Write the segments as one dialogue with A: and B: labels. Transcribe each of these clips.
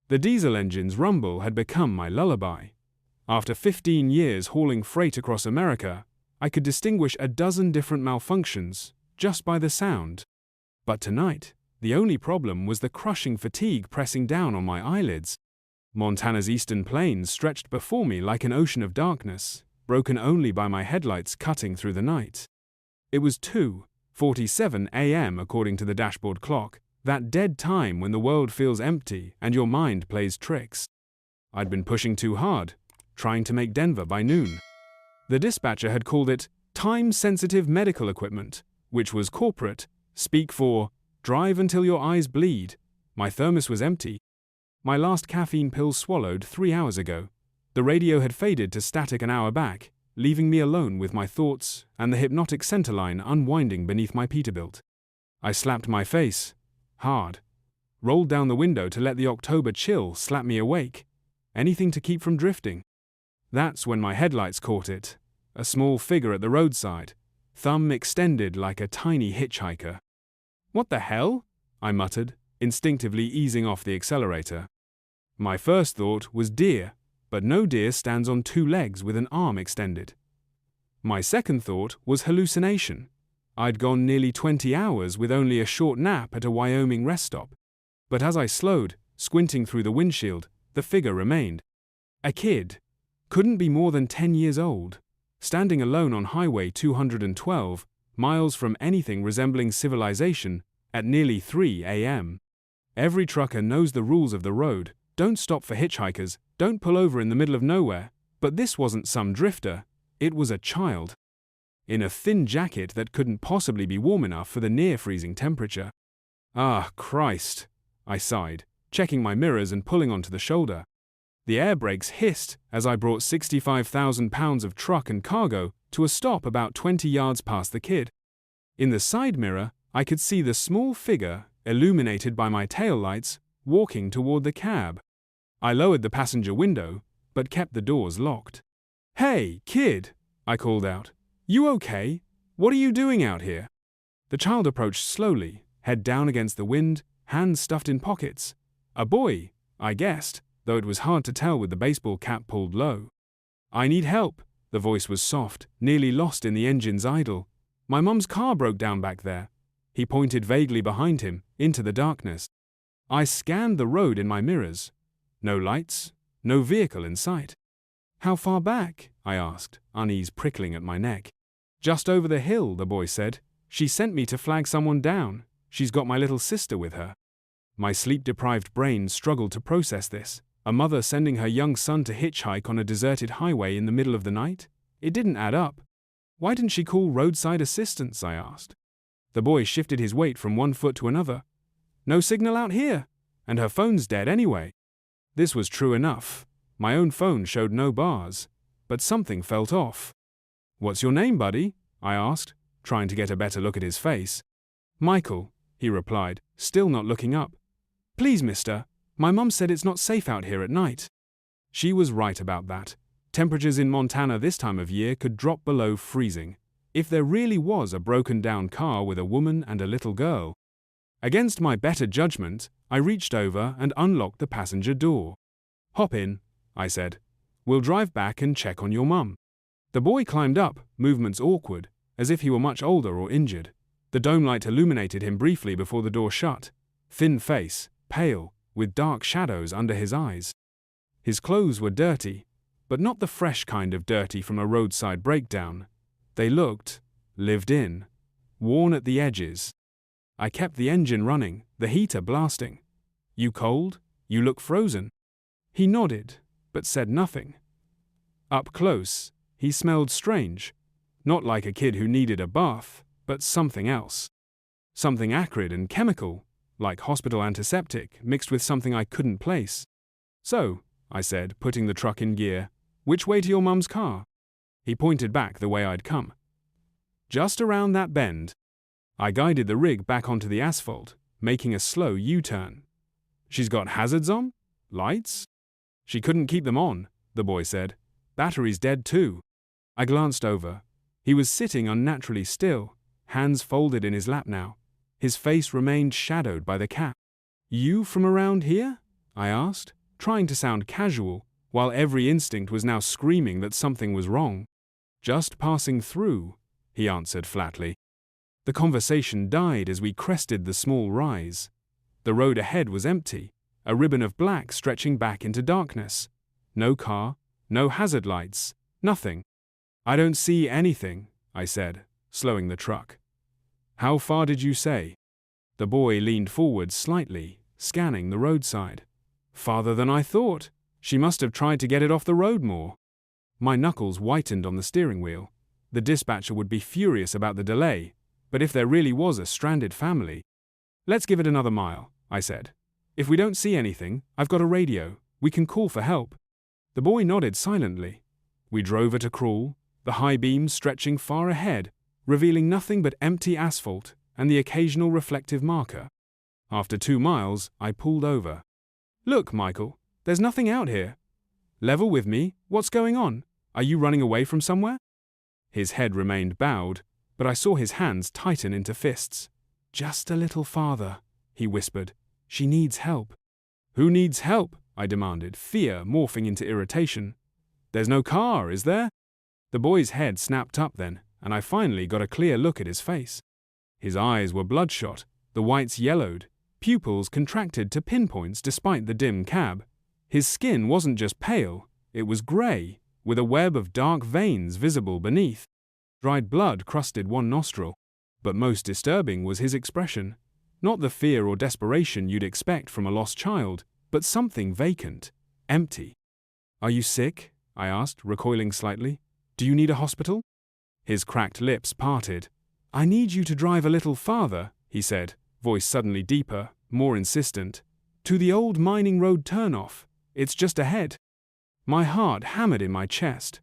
A: The diesel engine's rumble had become my lullaby. After 15 years hauling freight across America, I could distinguish a dozen different malfunctions just by the sound. But tonight, the only problem was the crushing fatigue pressing down on my eyelids. Montana's eastern plains stretched before me like an ocean of darkness, broken only by my headlights cutting through the night. It was 2:47 a.m. according to the dashboard clock, that dead time when the world feels empty and your mind plays tricks. I'd been pushing too hard, trying to make Denver by noon. The dispatcher had called it time-sensitive medical equipment, which was corporate, speak for drive until your eyes bleed. My thermos was empty. My last caffeine pill swallowed 3 hours ago. The radio had faded to static an hour back, leaving me alone with my thoughts and the hypnotic centerline unwinding beneath my Peterbilt. I slapped my face, hard, rolled down the window to let the October chill slap me awake, anything to keep from drifting. That's when my headlights caught it, a small figure at the roadside, thumb extended like a tiny hitchhiker. "What the hell?" I muttered, instinctively easing off the accelerator. My first thought was deer, but no deer stands on 2 legs with an arm extended. My second thought was hallucination. I'd gone nearly 20 hours with only a short nap at a Wyoming rest stop. But as I slowed, squinting through the windshield, the figure remained. A kid. Couldn't be more than 10 years old. Standing alone on Highway 212, miles from anything resembling civilization, at nearly 3 a.m. Every trucker knows the rules of the road. Don't stop for hitchhikers, don't pull over in the middle of nowhere, but this wasn't some drifter, it was a child. In a thin jacket that couldn't possibly be warm enough for the near-freezing temperature. Ah, Christ, I sighed, checking my mirrors and pulling onto the shoulder. The air brakes hissed as I brought 65,000 pounds of truck and cargo to a stop about 20 yards past the kid. In the side mirror, I could see the small figure, illuminated by my taillights, walking toward the cab. I lowered the passenger window, but kept the doors locked. "Hey, kid," I called out. "You okay? What are you doing out here?" The child approached slowly, head down against the wind, hands stuffed in pockets. A boy, I guessed, though it was hard to tell with the baseball cap pulled low. "I need help." The voice was soft, nearly lost in the engine's idle. "My mum's car broke down back there." He pointed vaguely behind him, into the darkness. I scanned the road in my mirrors. No lights, no vehicle in sight. "How far back?" I asked, unease prickling at my neck. "Just over the hill," the boy said. "She sent me to flag someone down. She's got my little sister with her." My sleep-deprived brain struggled to process this. A mother sending her young son to hitchhike on a deserted highway in the middle of the night? It didn't add up. "Why didn't she call roadside assistance?" I asked. The boy shifted his weight from one foot to another. "No signal out here, and her phone's dead anyway." This was true enough. My own phone showed no bars, but something felt off. "What's your name, buddy?" I asked, trying to get a better look at his face. "Michael," he replied, still not looking up. "Please, mister, my mum said it's not safe out here at night." She was right about that. Temperatures in Montana this time of year could drop below freezing. If there really was a broken-down car with a woman and a little girl. Against my better judgment, I reached over and unlocked the passenger door. "Hop in," I said. "We'll drive back and check on your mum." The boy climbed up, movements awkward, as if he were much older or injured. The dome light illuminated him briefly before the door shut. Thin face, pale, with dark shadows under his eyes. His clothes were dirty, but not the fresh kind of dirty from a roadside breakdown. They looked lived in, worn at the edges. I kept the engine running, the heater blasting. "You cold? You look frozen." He nodded, but said nothing. Up close, he smelled strange. Not like a kid who needed a bath, but something else. Something acrid and chemical, like hospital antiseptic mixed with something I couldn't place. "So," I said, putting the truck in gear, "which way to your mum's car?" He pointed back the way I'd come. "Just around that bend." I guided the rig back onto the asphalt, making a slow U-turn. "She's got hazards on? Lights?" "She couldn't keep them on," the boy said. "Battery's dead too." I glanced over. He was sitting unnaturally still, hands folded in his lap now. His face remained shadowed by the cap. "You from around here?" I asked, trying to sound casual, while every instinct was now screaming that something was wrong. Just passing through, he answered flatly. The conversation died as we crested the small rise. The road ahead was empty, a ribbon of black stretching back into darkness. No car, no hazard lights, nothing. I don't see anything, I said, slowing the truck. How far did you say? The boy leaned forward slightly, scanning the roadside. Farther than I thought. She must have tried to get it off the road more. My knuckles whitened on the steering wheel. The dispatcher would be furious about the delay, but if there really was a stranded family. Let's give it another mile, I said. If we don't see anything, I've got a radio. We can call for help. The boy nodded silently. We drove at a crawl, the high beams stretching far ahead, revealing nothing but empty asphalt and the occasional reflective marker. After 2 miles, I pulled over. Look, Michael, there's nothing out here. Level with me, what's going on? Are you running away from somewhere? His head remained bowed, but I saw his hands tighten into fists. Just a little farther, he whispered. She needs help. Who needs help? I demanded, fear morphing into irritation. There's no car, is there? The boy's head snapped up then, and I finally got a clear look at his face. His eyes were bloodshot, the whites yellowed, pupils contracted to pinpoints despite the dim cab. His skin wasn't just pale, it was grey, with a web of dark veins visible beneath. Dried blood crusted one nostril, but most disturbing was his expression. Not the fear or desperation you'd expect from a lost child, but something vacant, empty. Are you sick? I asked, recoiling slightly. Do you need a hospital? His cracked lips parted. I need you to drive a little farther, he said, voice suddenly deeper, more insistent. To the old mining road turnoff. It's just ahead. My heart hammered in my chest.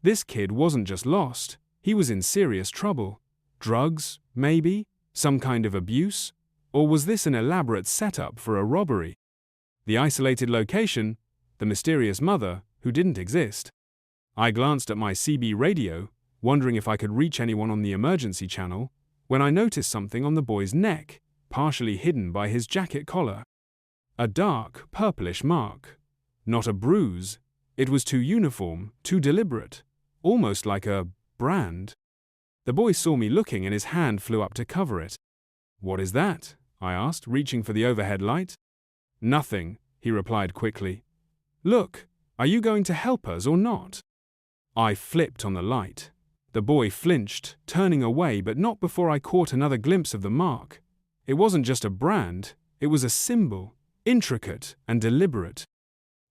A: This kid wasn't just lost, he was in serious trouble. Drugs, maybe? Some kind of abuse? Or was this an elaborate setup for a robbery? The isolated location, the mysterious mother, who didn't exist. I glanced at my CB radio, wondering if I could reach anyone on the emergency channel, when I noticed something on the boy's neck, partially hidden by his jacket collar. A dark, purplish mark. Not a bruise. It was too uniform, too deliberate, almost like a brand. The boy saw me looking and his hand flew up to cover it. What is that? I asked, reaching for the overhead light. Nothing, he replied quickly. Look, are you going to help us or not? I flipped on the light. The boy flinched, turning away, but not before I caught another glimpse of the mark. It wasn't just a brand, it was a symbol, intricate and deliberate.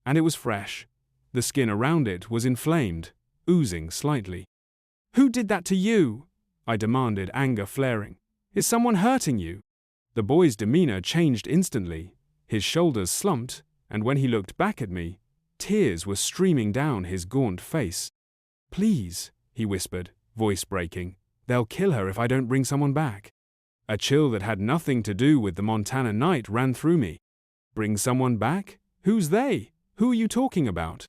A: And it was fresh. The skin around it was inflamed, oozing slightly. Who did that to you? I demanded, anger flaring. Is someone hurting you? The boy's demeanor changed instantly. His shoulders slumped, and when he looked back at me, tears were streaming down his gaunt face. Please, he whispered, voice breaking. They'll kill her if I don't bring someone back. A chill that had nothing to do with the Montana night ran through me. Bring someone back? Who's they? Who are you talking about?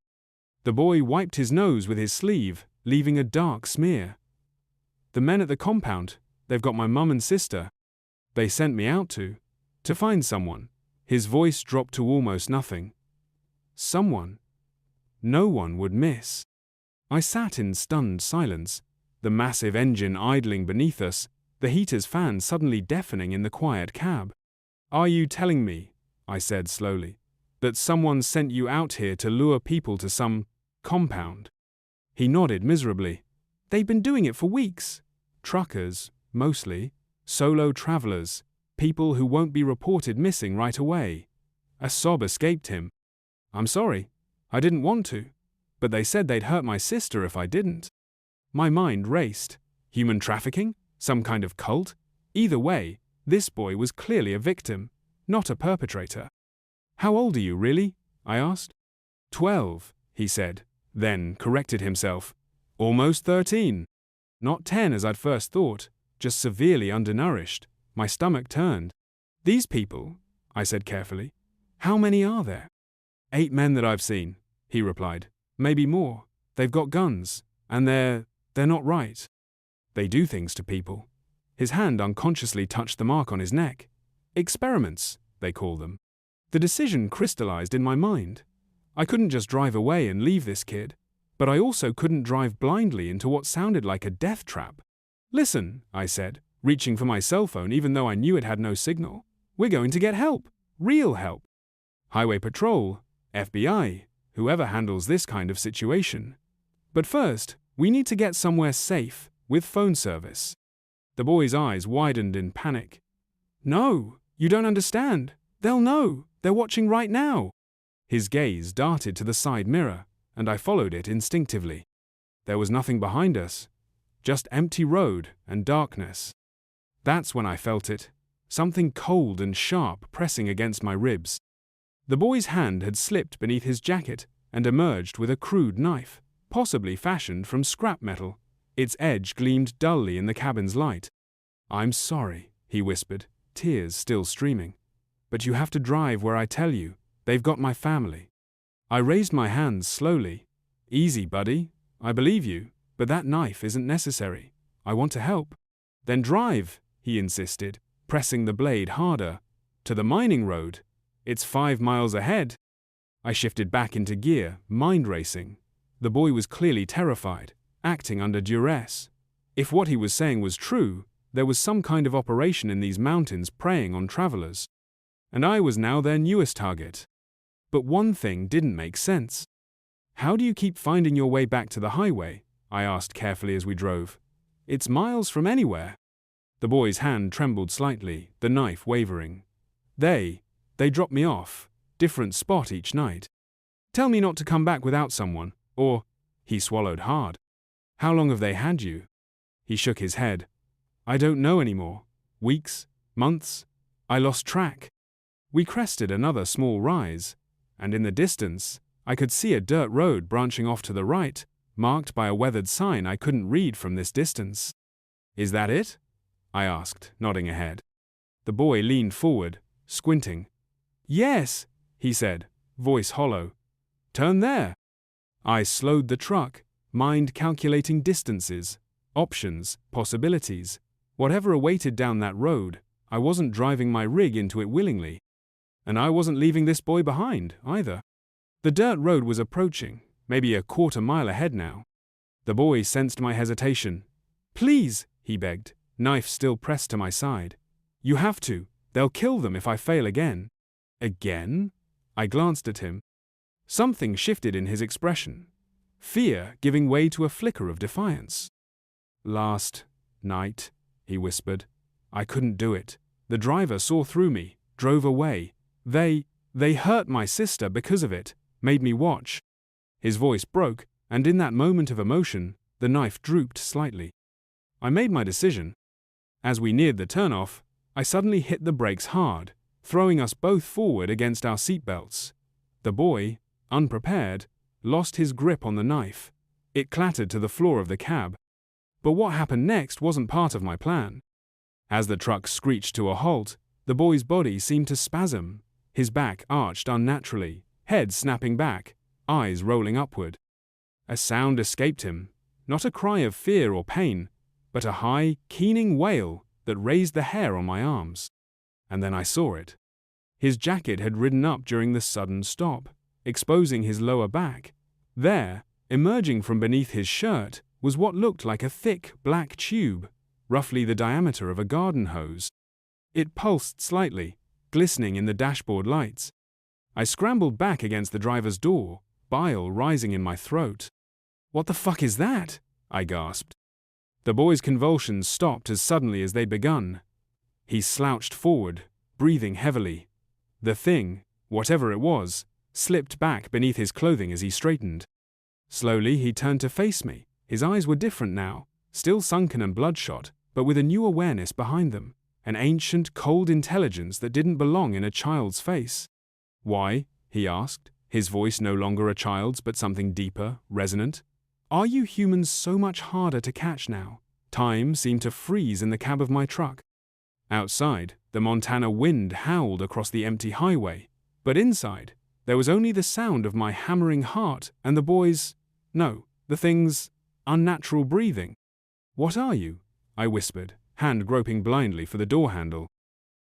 A: The boy wiped his nose with his sleeve, leaving a dark smear. The men at the compound, they've got my mum and sister. They sent me out to find someone. His voice dropped to almost nothing. Someone. No one would miss. I sat in stunned silence, the massive engine idling beneath us, the heater's fan suddenly deafening in the quiet cab. Are you telling me, I said slowly, that someone sent you out here to lure people to some compound? He nodded miserably. They've been doing it for weeks. Truckers, mostly, solo travelers, people who won't be reported missing right away. A sob escaped him. I'm sorry, I didn't want to, but they said they'd hurt my sister if I didn't. My mind raced. Human trafficking? Some kind of cult? Either way, this boy was clearly a victim, not a perpetrator. How old are you, really? I asked. 12, he said, then corrected himself. Almost 13. Not 10 as I'd first thought, just severely undernourished. My stomach turned. These people, I said carefully. How many are there? 8 men that I've seen, he replied. Maybe more. They've got guns, and they're not right. They do things to people. His hand unconsciously touched the mark on his neck. Experiments, they call them. The decision crystallized in my mind. I couldn't just drive away and leave this kid, but I also couldn't drive blindly into what sounded like a death trap. "Listen," I said, reaching for my cell phone even though I knew it had no signal. "We're going to get help. Real help. Highway Patrol, FBI, whoever handles this kind of situation. But first, we need to get somewhere safe, with phone service." The boy's eyes widened in panic. "No, you don't understand. They'll know. They're watching right now." His gaze darted to the side mirror, and I followed it instinctively. There was nothing behind us, just empty road and darkness. That's when I felt it, something cold and sharp pressing against my ribs. The boy's hand had slipped beneath his jacket and emerged with a crude knife, possibly fashioned from scrap metal. Its edge gleamed dully in the cabin's light. "I'm sorry," he whispered, tears still streaming. "But you have to drive where I tell you. They've got my family." I raised my hands slowly. "Easy, buddy. I believe you, but that knife isn't necessary. I want to help." "Then drive," he insisted, pressing the blade harder. "To the mining road. It's 5 miles ahead." I shifted back into gear, mind racing. The boy was clearly terrified, acting under duress. If what he was saying was true, there was some kind of operation in these mountains preying on travelers. And I was now their newest target. But one thing didn't make sense. "How do you keep finding your way back to the highway?" I asked carefully as we drove. "It's miles from anywhere." The boy's hand trembled slightly, the knife wavering. They drop me off, different spot each night. Tell me not to come back without someone, or..." He swallowed hard. "How long have they had you?" He shook his head. "I don't know anymore. Weeks, months, I lost track." We crested another small rise, and in the distance, I could see a dirt road branching off to the right, marked by a weathered sign I couldn't read from this distance. "Is that it?" I asked, nodding ahead. The boy leaned forward, squinting. "Yes," he said, voice hollow. "Turn there." I slowed the truck, mind calculating distances, options, possibilities. Whatever awaited down that road, I wasn't driving my rig into it willingly. And I wasn't leaving this boy behind, either. The dirt road was approaching, maybe a quarter mile ahead now. The boy sensed my hesitation. "Please," he begged, knife still pressed to my side. "You have to. They'll kill them if I fail again." "Again?" I glanced at him. Something shifted in his expression, fear giving way to a flicker of defiance. "Last night," he whispered. "I couldn't do it. The driver saw through me, drove away. They hurt my sister because of it, made me watch." His voice broke, and in that moment of emotion, the knife drooped slightly. I made my decision. As we neared the turnoff, I suddenly hit the brakes hard, throwing us both forward against our seatbelts. The boy, unprepared, lost his grip on the knife. It clattered to the floor of the cab. But what happened next wasn't part of my plan. As the truck screeched to a halt, the boy's body seemed to spasm. His back arched unnaturally, head snapping back, eyes rolling upward. A sound escaped him, not a cry of fear or pain, but a high, keening wail that raised the hair on my arms. And then I saw it. His jacket had ridden up during the sudden stop, exposing his lower back. There, emerging from beneath his shirt, was what looked like a thick, black tube, roughly the diameter of a garden hose. It pulsed slightly, glistening in the dashboard lights. I scrambled back against the driver's door, bile rising in my throat. "What the fuck is that?" I gasped. The boy's convulsions stopped as suddenly as they'd begun. He slouched forward, breathing heavily. The thing, whatever it was, slipped back beneath his clothing as he straightened. Slowly he turned to face me. His eyes were different now, still sunken and bloodshot, but with a new awareness behind them, an ancient, cold intelligence that didn't belong in a child's face. "Why?" he asked, his voice no longer a child's but something deeper, resonant. "Are you humans so much harder to catch now?" Time seemed to freeze in the cab of my truck. Outside, the Montana wind howled across the empty highway, but inside, there was only the sound of my hammering heart and the the thing's unnatural breathing. "What are you?" I whispered, hand groping blindly for the door handle.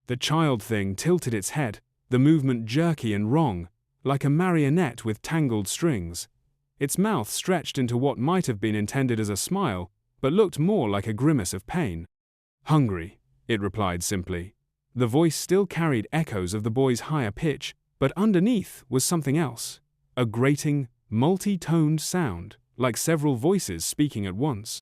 A: The child thing tilted its head, the movement jerky and wrong, like a marionette with tangled strings. Its mouth stretched into what might have been intended as a smile, but looked more like a grimace of pain. "Hungry," it replied simply. The voice still carried echoes of the boy's higher pitch, but underneath was something else. A grating, multi-toned sound, like several voices speaking at once.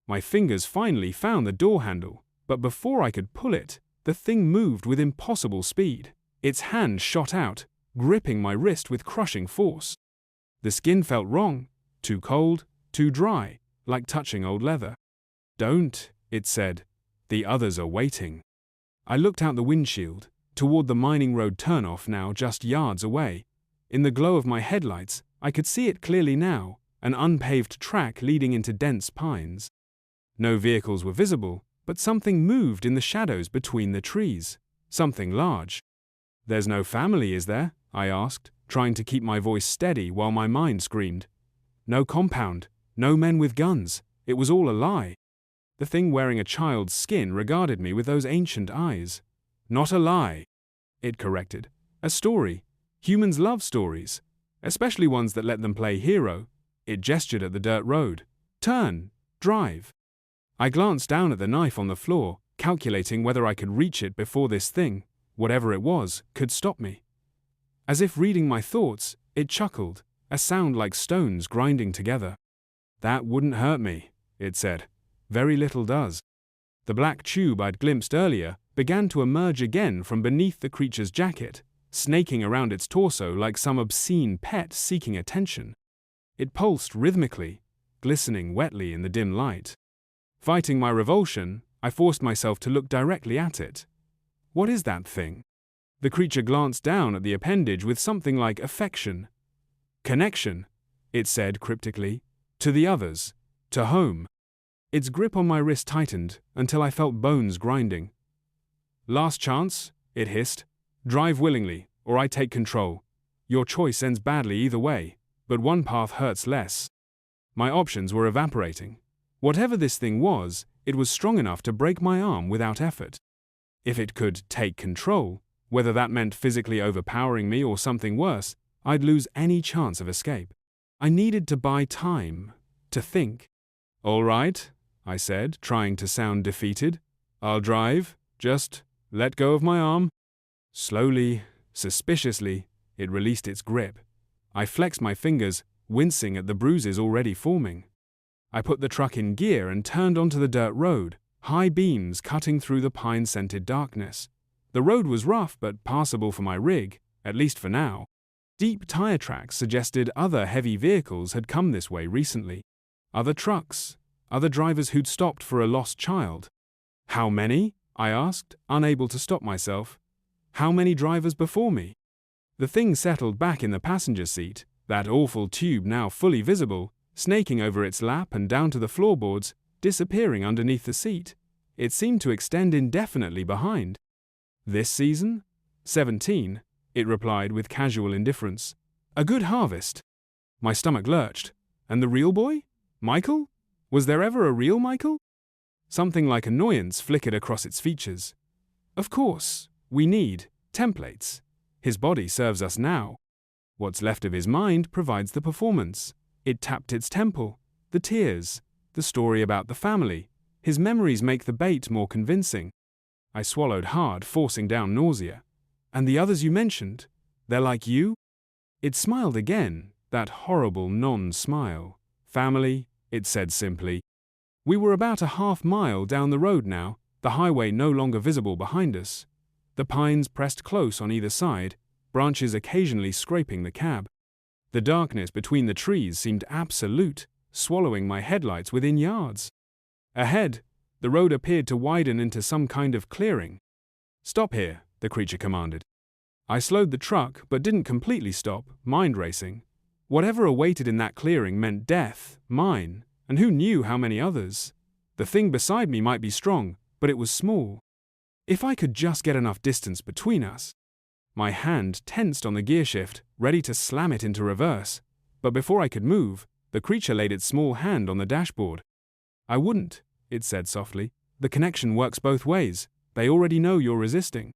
A: My fingers finally found the door handle, but before I could pull it, the thing moved with impossible speed. Its hand shot out, gripping my wrist with crushing force. The skin felt wrong, too cold, too dry, like touching old leather. "Don't," it said. "The others are waiting." I looked out the windshield, toward the mining road turnoff now just yards away. In the glow of my headlights, I could see it clearly now, an unpaved track leading into dense pines. No vehicles were visible, but something moved in the shadows between the trees. Something large. "There's no family, is there?" I asked, trying to keep my voice steady while my mind screamed. "No compound, no men with guns. It was all a lie." The thing wearing a child's skin regarded me with those ancient eyes. "Not a lie," it corrected. "A story. Humans love stories, especially ones that let them play hero." It gestured at the dirt road. "Turn. Drive." I glanced down at the knife on the floor, calculating whether I could reach it before this thing, whatever it was, could stop me. As if reading my thoughts, it chuckled, a sound like stones grinding together. "That wouldn't hurt me," it said. "Very little does." The black tube I'd glimpsed earlier began to emerge again from beneath the creature's jacket, snaking around its torso like some obscene pet seeking attention. It pulsed rhythmically, glistening wetly in the dim light. Fighting my revulsion, I forced myself to look directly at it. "What is that thing?" The creature glanced down at the appendage with something like affection. "Connection," it said cryptically. "To the others. To home." Its grip on my wrist tightened until I felt bones grinding. "Last chance," it hissed. "Drive willingly, or I take control. Your choice ends badly either way, but one path hurts less." My options were evaporating. Whatever this thing was, it was strong enough to break my arm without effort. If it could take control, whether that meant physically overpowering me or something worse, I'd lose any chance of escape. I needed to buy time, to think. "All right," I said, trying to sound defeated. "I'll drive. Just let go of my arm." Slowly, suspiciously, it released its grip. I flexed my fingers, wincing at the bruises already forming. I put the truck in gear and turned onto the dirt road, high beams cutting through the pine-scented darkness. The road was rough but passable for my rig, at least for now. Deep tire tracks suggested other heavy vehicles had come this way recently. Other trucks, other drivers who'd stopped for a lost child. "How many?" I asked, unable to stop myself. "How many drivers before me?" The thing settled back in the passenger seat, that awful tube now fully visible, snaking over its lap and down to the floorboards, disappearing underneath the seat. It seemed to extend indefinitely behind. "This season? 17, it replied with casual indifference. "A good harvest." My stomach lurched. And the real boy? Michael? Was there ever a real Michael? Something like annoyance flickered across its features. "Of course, we need templates. His body serves us now. What's left of his mind provides the performance. It tapped its temple, the tears, the story about the family. His memories make the bait more convincing." I swallowed hard, forcing down nausea. "And the others you mentioned, they're like you?" It smiled again, that horrible non-smile. "Family," it said simply. We were about a half-mile down the road now, the highway no longer visible behind us. The pines pressed close on either side, branches occasionally scraping the cab. The darkness between the trees seemed absolute, swallowing my headlights within yards. Ahead, the road appeared to widen into some kind of clearing. "Stop here," the creature commanded. I slowed the truck but didn't completely stop, mind racing. Whatever awaited in that clearing meant death, mine, and who knew how many others. The thing beside me might be strong, but it was small. If I could just get enough distance between us. My hand tensed on the gearshift, ready to slam it into reverse, but before I could move, the creature laid its small hand on the dashboard. "I wouldn't," it said softly. "The connection works both ways. They already know you're resisting."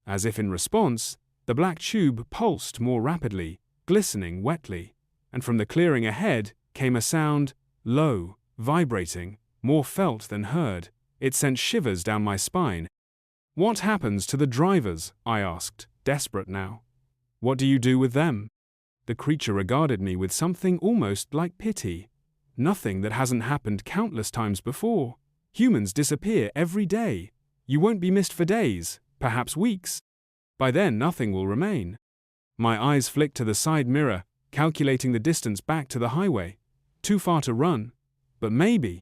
A: As if in response, The black tube pulsed more rapidly, glistening wetly, and from the clearing ahead came a sound, low, vibrating, more felt than heard. It sent shivers down my spine. "What happens to the drivers?" I asked, desperate now. "What do you do with them?" The creature regarded me with something almost like pity. "Nothing that hasn't happened countless times before. Humans disappear every day. You won't be missed for days, perhaps weeks. By then nothing will remain." My eyes flicked to the side mirror, calculating the distance back to the highway. Too far to run, but maybe.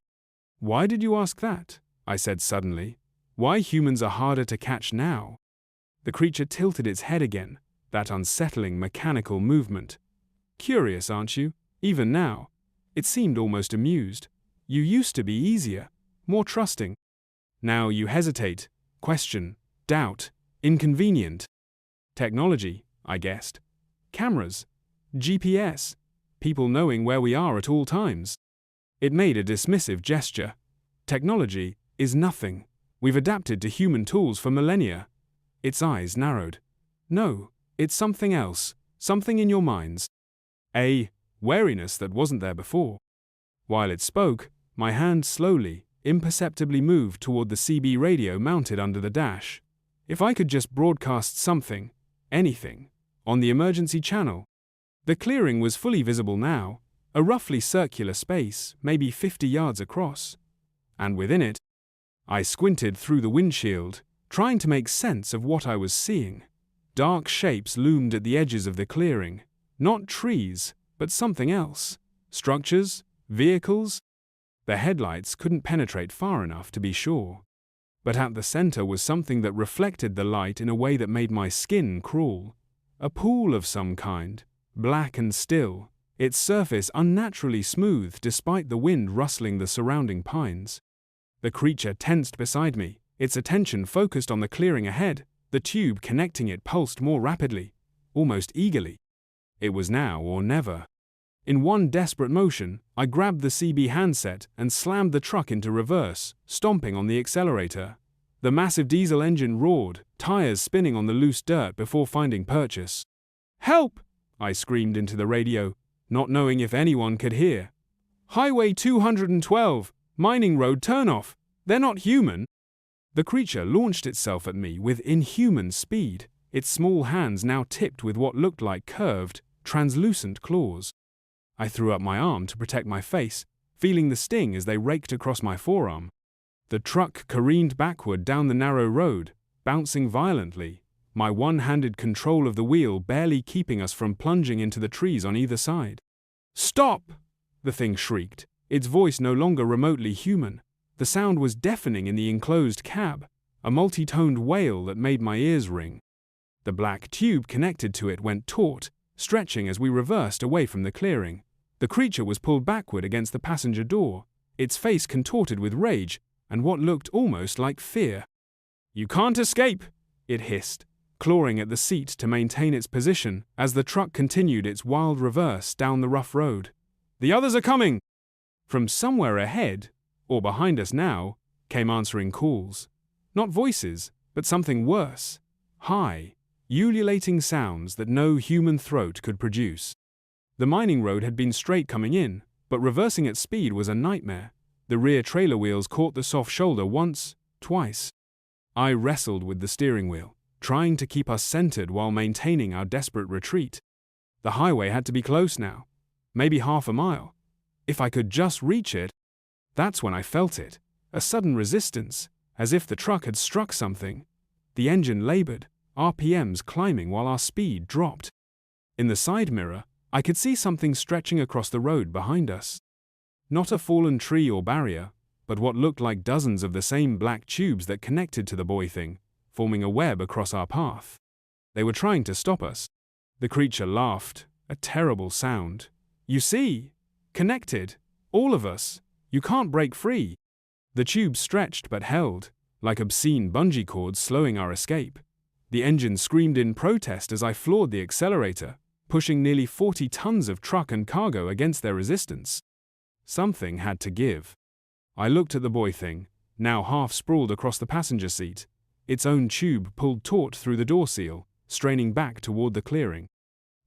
A: "Why did you ask that?" I said suddenly. "Why humans are harder to catch now?" The creature tilted its head again, that unsettling mechanical movement. "Curious, aren't you? Even now." It seemed almost amused. "You used to be easier, more trusting. Now you hesitate, question, doubt, inconvenient." "Technology," I guessed. "Cameras, GPS, people knowing where we are at all times." It made a dismissive gesture. "Technology is nothing. We've adapted to human tools for millennia." Its eyes narrowed. "No, it's something else, something in your minds. A wariness that wasn't there before." While it spoke, my hand slowly, imperceptibly moved toward the CB radio mounted under the dash. If I could just broadcast something, anything, on the emergency channel. The clearing was fully visible now, a roughly circular space, maybe 50 yards across. And within it, I squinted through the windshield, trying to make sense of what I was seeing. Dark shapes loomed at the edges of the clearing. Not trees, but something else. Structures, vehicles. The headlights couldn't penetrate far enough to be sure. But at the center was something that reflected the light in a way that made my skin crawl. A pool of some kind, black and still, its surface unnaturally smooth despite the wind rustling the surrounding pines. The creature tensed beside me, its attention focused on the clearing ahead. The tube connecting it pulsed more rapidly, almost eagerly. It was now or never. In one desperate motion, I grabbed the CB handset and slammed the truck into reverse, stomping on the accelerator. The massive diesel engine roared, tires spinning on the loose dirt before finding purchase. "Help!" I screamed into the radio, not knowing if anyone could hear. "Highway 212, mining road turnoff. They're not human." The creature launched itself at me with inhuman speed, its small hands now tipped with what looked like curved, translucent claws. I threw up my arm to protect my face, feeling the sting as they raked across my forearm. The truck careened backward down the narrow road, bouncing violently, my one-handed control of the wheel barely keeping us from plunging into the trees on either side. "Stop!" the thing shrieked, its voice no longer remotely human. The sound was deafening in the enclosed cab, a multi-toned wail that made my ears ring. The black tube connected to it went taut, stretching as we reversed away from the clearing. The creature was pulled backward against the passenger door, its face contorted with rage and what looked almost like fear. "You can't escape!" it hissed, clawing at the seat to maintain its position as the truck continued its wild reverse down the rough road. "The others are coming!" From somewhere ahead, or behind us now, came answering calls. Not voices, but something worse. High, ululating sounds that no human throat could produce. The mining road had been straight coming in, but reversing at speed was a nightmare. The rear trailer wheels caught the soft shoulder once, twice. I wrestled with the steering wheel, trying to keep us centered while maintaining our desperate retreat. The highway had to be close now, maybe half a mile. If I could just reach it. That's when I felt it, a sudden resistance, as if the truck had struck something. The engine labored, RPMs climbing while our speed dropped. In the side mirror, I could see something stretching across the road behind us. Not a fallen tree or barrier, but what looked like dozens of the same black tubes that connected to the boy thing, forming a web across our path. They were trying to stop us. The creature laughed, a terrible sound. "You see? Connected. All of us. You can't break free." The tubes stretched but held, like obscene bungee cords slowing our escape. The engine screamed in protest as I floored the accelerator, pushing nearly 40 tons of truck and cargo against their resistance. Something had to give. I looked at the boy thing, now half sprawled across the passenger seat, its own tube pulled taut through the door seal, straining back toward the clearing.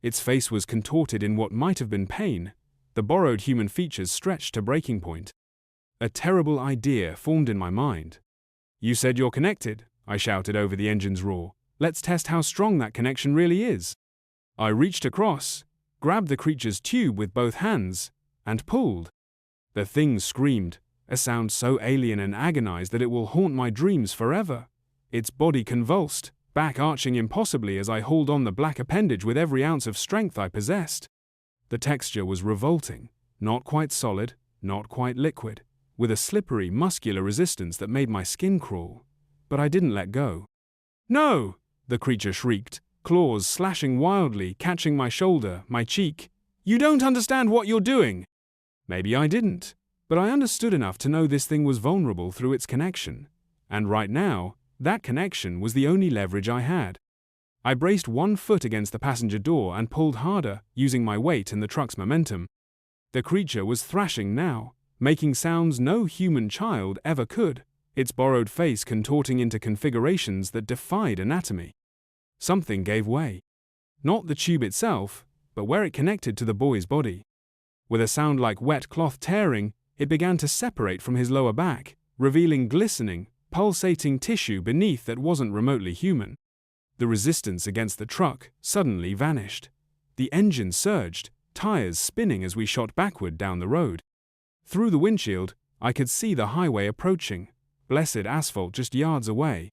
A: Its face was contorted in what might have been pain, the borrowed human features stretched to breaking point. A terrible idea formed in my mind. "You said you're connected," I shouted over the engine's roar. "Let's test how strong that connection really is." I reached across, grabbed the creature's tube with both hands, and pulled. The thing screamed, a sound so alien and agonized that it will haunt my dreams forever. Its body convulsed, back arching impossibly as I hauled on the black appendage with every ounce of strength I possessed. The texture was revolting, not quite solid, not quite liquid, with a slippery, muscular resistance that made my skin crawl. But I didn't let go. "No!" the creature shrieked, claws slashing wildly, catching my shoulder, my cheek. "You don't understand what you're doing!" Maybe I didn't, but I understood enough to know this thing was vulnerable through its connection. And right now, that connection was the only leverage I had. I braced one foot against the passenger door and pulled harder, using my weight and the truck's momentum. The creature was thrashing now, making sounds no human child ever could, its borrowed face contorting into configurations that defied anatomy. Something gave way. Not the tube itself, but where it connected to the boy's body. With a sound like wet cloth tearing, it began to separate from his lower back, revealing glistening, pulsating tissue beneath that wasn't remotely human. The resistance against the truck suddenly vanished. The engine surged, tires spinning as we shot backward down the road. Through the windshield, I could see the highway approaching, blessed asphalt just yards away.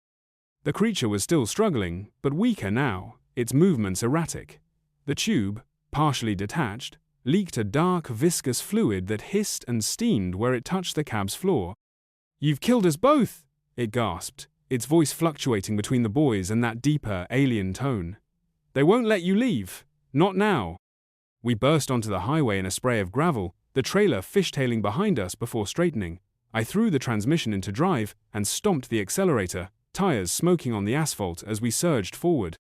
A: The creature was still struggling, but weaker now, its movements erratic. The tube, partially detached, leaked a dark, viscous fluid that hissed and steamed where it touched the cab's floor. "You've killed us both!" it gasped, its voice fluctuating between the boys and that deeper, alien tone. "They won't let you leave. Not now." We burst onto the highway in a spray of gravel, the trailer fishtailing behind us before straightening. I threw the transmission into drive and stomped the accelerator, tires smoking on the asphalt as we surged forward.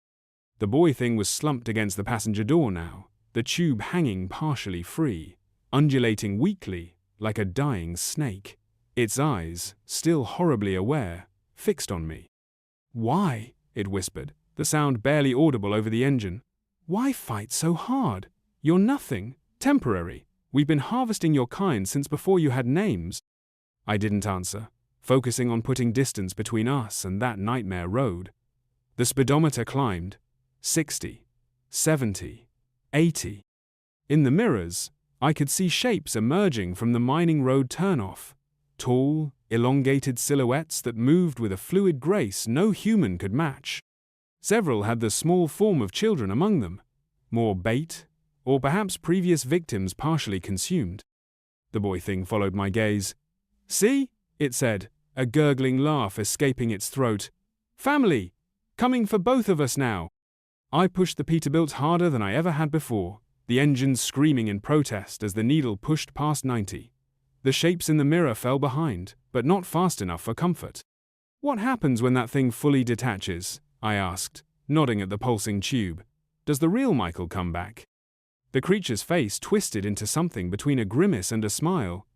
A: The boy thing was slumped against the passenger door now, the tube hanging partially free, undulating weakly like a dying snake. Its eyes, still horribly aware, fixed on me. "Why?" it whispered, the sound barely audible over the engine. "Why fight so hard? You're nothing, temporary. We've been harvesting your kind since before you had names." I didn't answer, focusing on putting distance between us and that nightmare road. The speedometer climbed. 60, 70, 80. In the mirrors, I could see shapes emerging from the mining road turnoff. Tall, elongated silhouettes that moved with a fluid grace no human could match. Several had the small form of children among them, more bait, or perhaps previous victims partially consumed. The boy thing followed my gaze. "See?" it said, a gurgling laugh escaping its throat. "Family! Coming for both of us now!" I pushed the Peterbilt harder than I ever had before, the engines screaming in protest as the needle pushed past 90. The shapes in the mirror fell behind, but not fast enough for comfort. "What happens when that thing fully detaches?" I asked, nodding at the pulsing tube. "Does the real Michael come back?" The creature's face twisted into something between a grimace and a smile.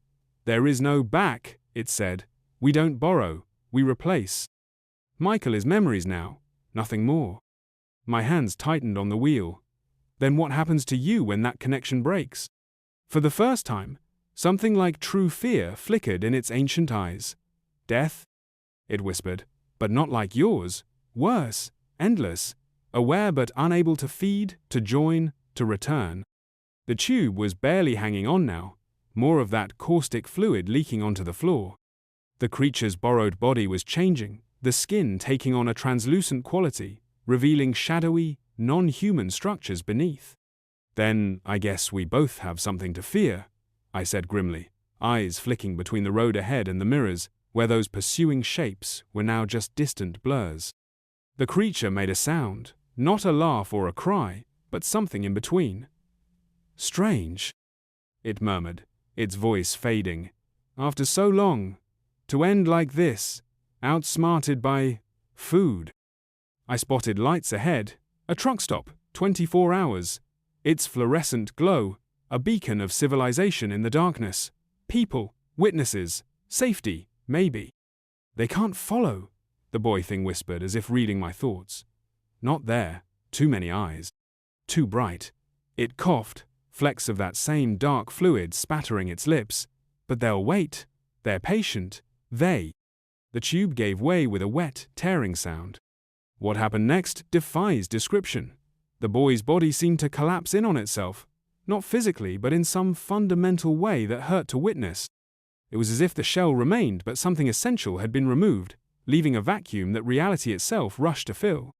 A: "There is no back," it said. "We don't borrow, we replace. Michael is memories now, nothing more." My hands tightened on the wheel. "Then what happens to you when that connection breaks?" For the first time, something like true fear flickered in its ancient eyes. "Death?" it whispered, "but not like yours. Worse, endless, aware but unable to feed, to join, to return." The tube was barely hanging on now, more of that caustic fluid leaking onto the floor. The creature's borrowed body was changing, the skin taking on a translucent quality, revealing shadowy, non-human structures beneath. "Then I guess we both have something to fear," I said grimly, eyes flicking between the road ahead and the mirrors, where those pursuing shapes were now just distant blurs. The creature made a sound, not a laugh or a cry, but something in between. "Strange," it murmured, its voice fading. "After so long, to end like this, outsmarted by food." I spotted lights ahead, a truck stop, 24 hours. Its fluorescent glow, a beacon of civilization in the darkness. People, witnesses, safety, maybe. "They can't follow," the boy thing whispered as if reading my thoughts. "Not there. too many eyes. Too bright. It coughed, flecks of that same dark fluid spattering its lips. But they'll wait. They're patient. The tube gave way with a wet, tearing sound. What happened next defies description. The boy's body seemed to collapse in on itself, not physically, but in some fundamental way that hurt to witness. It was as if the shell remained, but something essential had been removed, leaving a vacuum that reality itself rushed to fill.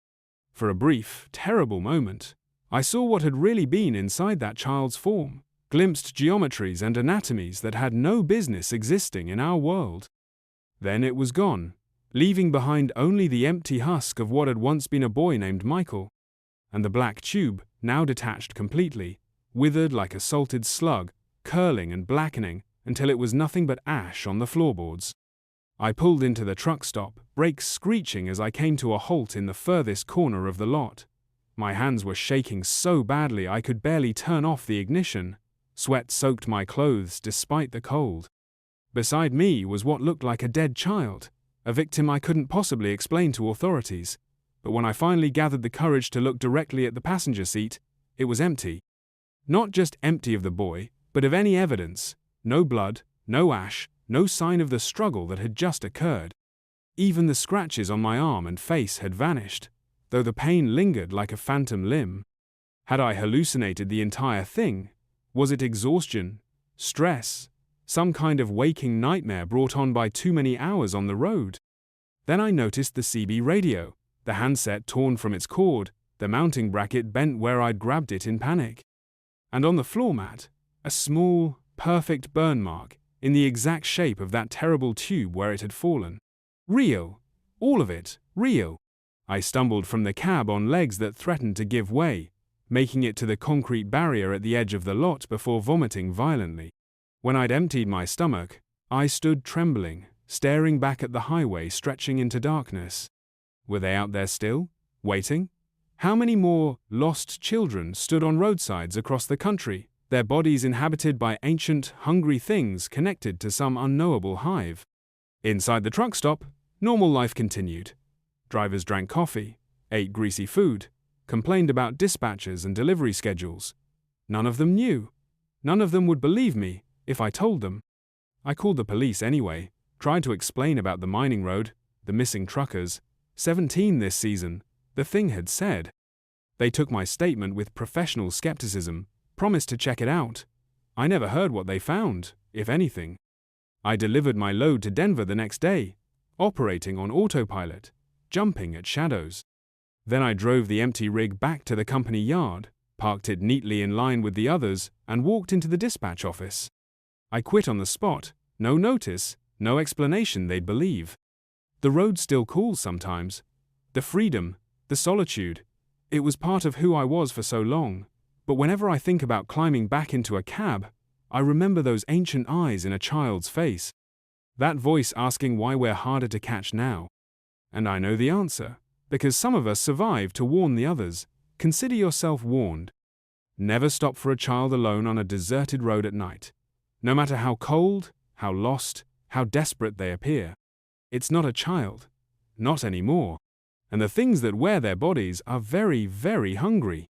A: For a brief, terrible moment, I saw what had really been inside that child's form, glimpsed geometries and anatomies that had no business existing in our world. Then it was gone, leaving behind only the empty husk of what had once been a boy named Michael. And the black tube, now detached completely, withered like a salted slug, curling and blackening until it was nothing but ash on the floorboards. I pulled into the truck stop, brakes screeching as I came to a halt in the furthest corner of the lot. My hands were shaking so badly I could barely turn off the ignition. Sweat soaked my clothes despite the cold. Beside me was what looked like a dead child, a victim I couldn't possibly explain to authorities. But when I finally gathered the courage to look directly at the passenger seat, it was empty. Not just empty of the boy, but of any evidence. No blood, no ash, no sign of the struggle that had just occurred. Even the scratches on my arm and face had vanished, though the pain lingered like a phantom limb. Had I hallucinated the entire thing? Was it exhaustion, stress, some kind of waking nightmare brought on by too many hours on the road? Then I noticed the CB radio, the handset torn from its cord, the mounting bracket bent where I'd grabbed it in panic. And on the floor mat, a small, perfect burn mark, in the exact shape of that terrible tube where it had fallen. Real. All of it, real. I stumbled from the cab on legs that threatened to give way, making it to the concrete barrier at the edge of the lot before vomiting violently. When I'd emptied my stomach, I stood trembling, staring back at the highway stretching into darkness. Were they out there still, waiting? How many more lost children stood on roadsides across the country, their bodies inhabited by ancient, hungry things connected to some unknowable hive? Inside the truck stop, normal life continued. Drivers drank coffee, ate greasy food, complained about dispatchers and delivery schedules. None of them knew. None of them would believe me if I told them. I called the police anyway, tried to explain about the mining road, the missing truckers. 17 this season, the thing had said. They took my statement with professional skepticism, promised to check it out. I never heard what they found, if anything. I delivered my load to Denver the next day, operating on autopilot, jumping at shadows. Then I drove the empty rig back to the company yard, parked it neatly in line with the others, and walked into the dispatch office. I quit on the spot, no notice, no explanation they'd believe. The road still calls sometimes. The freedom, the solitude, it was part of who I was for so long. But whenever I think about climbing back into a cab, I remember those ancient eyes in a child's face. That voice asking why we're harder to catch now. And I know the answer, because some of us survived to warn the others. Consider yourself warned. Never stop for a child alone on a deserted road at night. No matter how cold, how lost, how desperate they appear. It's not a child. Not anymore. And the things that wear their bodies are very, very hungry.